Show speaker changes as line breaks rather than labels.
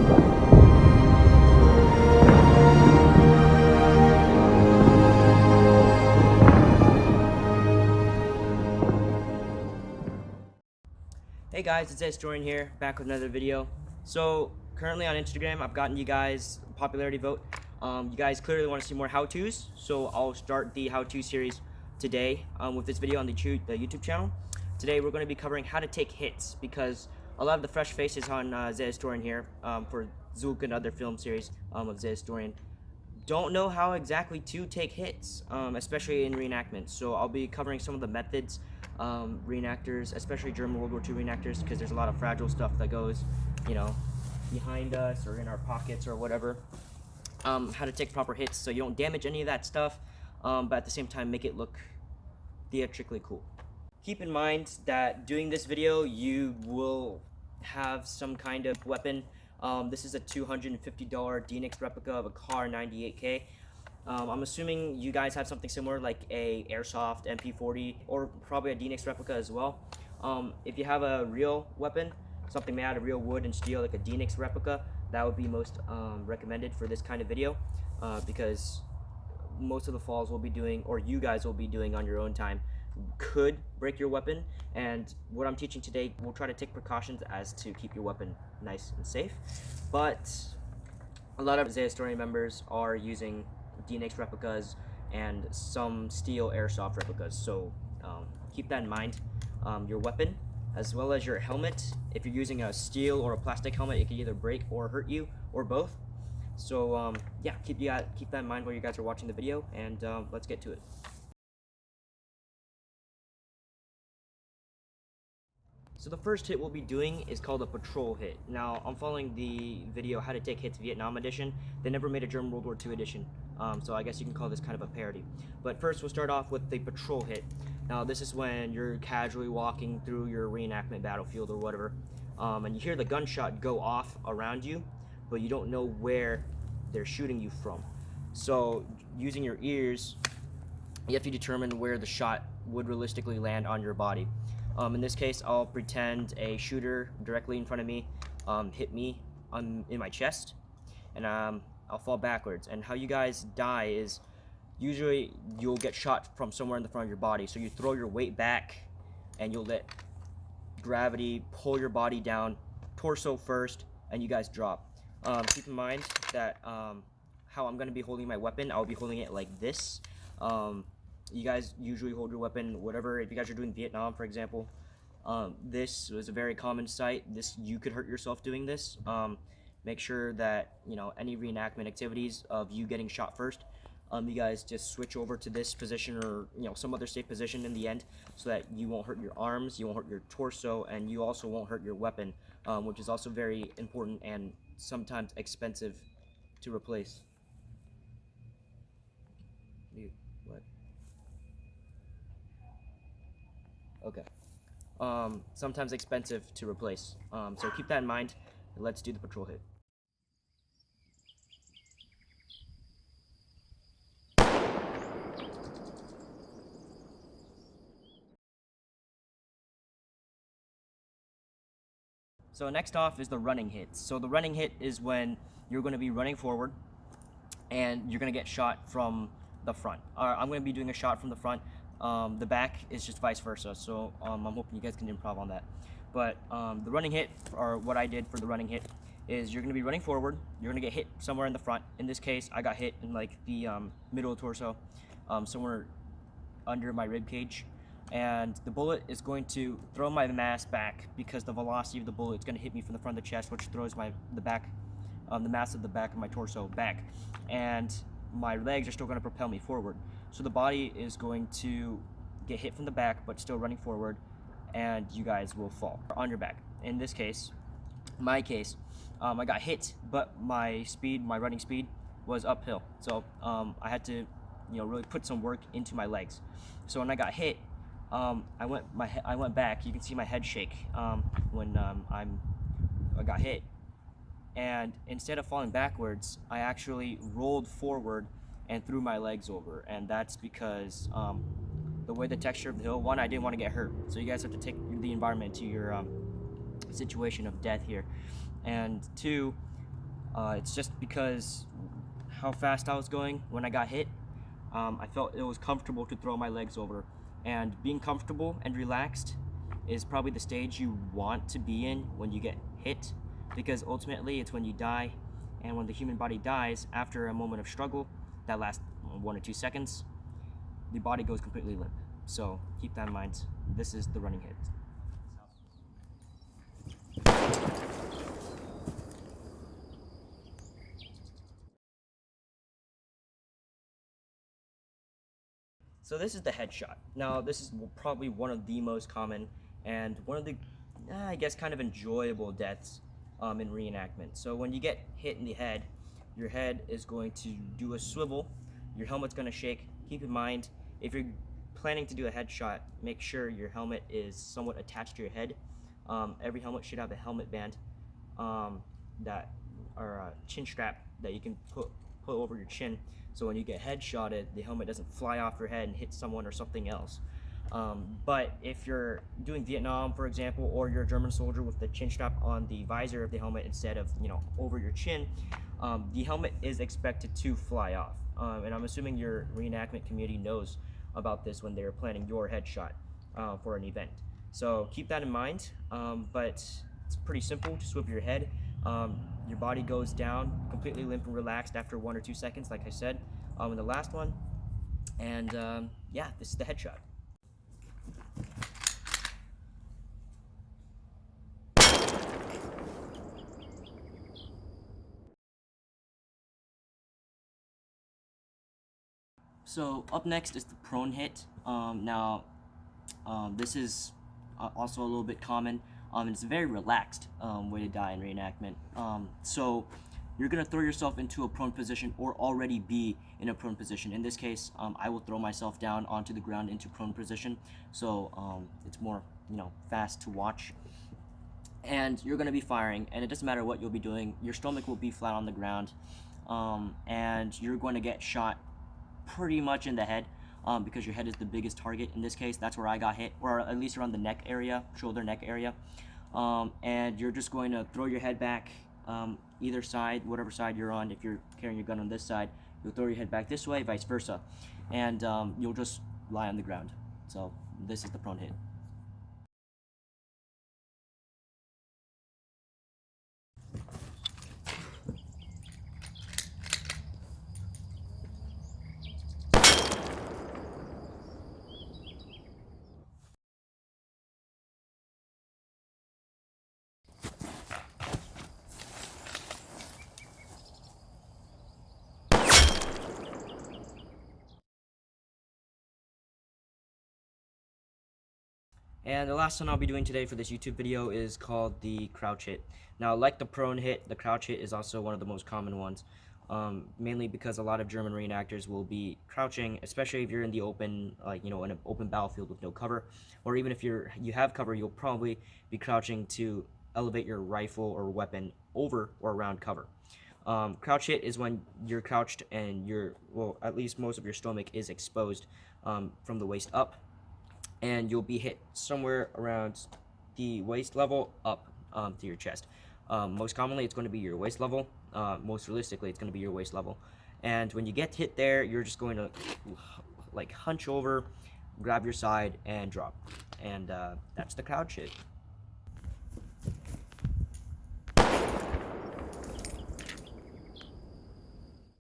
Hey guys, it's Historian here, back with another video. So currently on Instagram, I've gotten you guys a popularity vote. You guys clearly want to see more how-tos, so I'll start the how-to series today with this video on the YouTube channel. Today we're going to be covering how to take hits, because a lot of the fresh faces on The Historian here for Zook and other film series of The Historian don't know how exactly to take hits, especially in reenactment. So I'll be covering some of the methods, reenactors, especially German World War II reenactors, because there's a lot of fragile stuff that goes, you know, behind us or in our pockets or whatever. How to take proper hits so you don't damage any of that stuff, but at the same time make it look theatrically cool. Keep in mind that doing this video, you will have some kind of weapon. This is a $250 DNX replica of a Car 98K. I'm assuming you guys have something similar, like a airsoft MP40 or probably a DNX replica as well. If you have a real weapon, something made out of real wood and steel, like a DNX replica, that would be most recommended for this kind of video, because most of the falls we'll be doing, or you guys will be doing on your own time, could break your weapon. And what I'm teaching today, we'll try to take precautions as to keep your weapon nice and safe. But a lot of Historian members are using DNX replicas and some steel airsoft replicas, so keep that in mind. Your weapon, as well as your helmet, if you're using a steel or a plastic helmet, it can either break or hurt you, or both. So yeah, keep that in mind while you guys are watching the video, and let's get to it. So the first hit we'll be doing is called a patrol hit. Now, I'm following the video How to Take Hits Vietnam edition. They never made a German World War II edition, so I guess you can call this kind of a parody. But first we'll start off with the patrol hit. Now this is when you're casually walking through your reenactment battlefield or whatever, and you hear the gunshot go off around you, but you don't know where they're shooting you from. So using your ears, you have to determine where the shot would realistically land on your body. In this case, I'll pretend a shooter directly in front of me hit me in my chest, and I'll fall backwards. And how you guys die is usually you'll get shot from somewhere in the front of your body. So you throw your weight back, and you'll let gravity pull your body down, torso first, and you guys drop. Keep in mind that how I'm going to be holding my weapon, I'll be holding it like this. You guys usually hold your weapon, whatever, if you guys are doing Vietnam, for example. This was a very common sight. You could hurt yourself doing this. Make sure that, any reenactment activities of you getting shot first, you guys just switch over to this position, or, some other safe position in the end, so that you won't hurt your arms, you won't hurt your torso, and you also won't hurt your weapon, which is also very important and sometimes expensive to replace. What? Okay. Sometimes expensive to replace. So keep that in mind. Let's do the patrol hit. So next off is the running hits. So the running hit is when you're going to be running forward and you're going to get shot from the front. I'm going to be doing a shot from the front. The back is just vice versa, so I'm hoping you guys can improv on that. But the running hit, or what I did for the running hit, is you're going to be running forward, you're going to get hit somewhere in the front. In this case, I got hit in like the middle of the torso, somewhere under my rib cage, and the bullet is going to throw my mass back, because the velocity of the bullet is going to hit me from the front of the chest, which throws the mass of the back of my torso back, and my legs are still going to propel me forward. So the body is going to get hit from the back, but still running forward, and you guys will fall on your back. In this case, my case, I got hit, but my running speed was uphill. So I had to, really put some work into my legs. So when I got hit, I went back. You can see my head shake when I got hit. And instead of falling backwards, I actually rolled forward and threw my legs over. And that's because the way the texture of the hill, one, I didn't want to get hurt. So you guys have to take the environment to your situation of death here. And two, It's just because how fast I was going when I got hit. I felt it was comfortable to throw my legs over, and being comfortable and relaxed is probably the stage you want to be in when you get hit, because ultimately it's when you die, and when the human body dies after a moment of struggle that lasts 1 or 2 seconds, the body goes completely limp. So keep that in mind. This is the running hit. So this is the headshot. Now this is probably one of the most common and one of the, I guess, kind of enjoyable deaths in reenactment. So when you get hit in the head, your head is going to do a swivel, your helmet's going to shake. Keep in mind, if you're planning to do a headshot, make sure your helmet is somewhat attached to your head. Every helmet should have a helmet band that or a chin strap that you can put over your chin, so when you get headshotted, the helmet doesn't fly off your head and hit someone or something else. But if you're doing Vietnam, for example, or you're a German soldier with the chin strap on the visor of the helmet instead of, over your chin, the helmet is expected to fly off. And I'm assuming your reenactment community knows about this when they're planning your headshot for an event. So keep that in mind, but it's pretty simple. Just swivel your head. Your body goes down completely limp and relaxed after 1 or 2 seconds, like I said in the last one. And yeah, this is the headshot. So up next is the prone hit. This is also a little bit common. It's a very relaxed way to die in reenactment. So you're gonna throw yourself into a prone position or already be in a prone position. In this case, I will throw myself down onto the ground into prone position. So it's more, fast to watch. And you're gonna be firing, and it doesn't matter what you'll be doing. Your stomach will be flat on the ground, and you're going to get shot pretty much in the head. Because your head is the biggest target. In this case, that's where I got hit, or at least around the neck area, shoulder neck area. And you're just going to throw your head back either side, whatever side you're on. If you're carrying your gun on this side, you'll throw your head back this way, vice versa. And you'll just lie on the ground. So this is the prone hit. And the last one I'll be doing today for this YouTube video is called the crouch hit. Now, like the prone hit, the crouch hit is also one of the most common ones, mainly because a lot of German reenactors will be crouching, especially if you're in the open, in an open battlefield with no cover, or even if you have cover, you'll probably be crouching to elevate your rifle or weapon over or around cover. Crouch hit is when you're crouched and at least most of your stomach is exposed from the waist up, and you'll be hit somewhere around the waist level up to your chest. Most commonly, it's going to be your waist level. Most realistically, it's going to be your waist level. And when you get hit there, you're just going to hunch over, grab your side, and drop. And that's the crouch hit.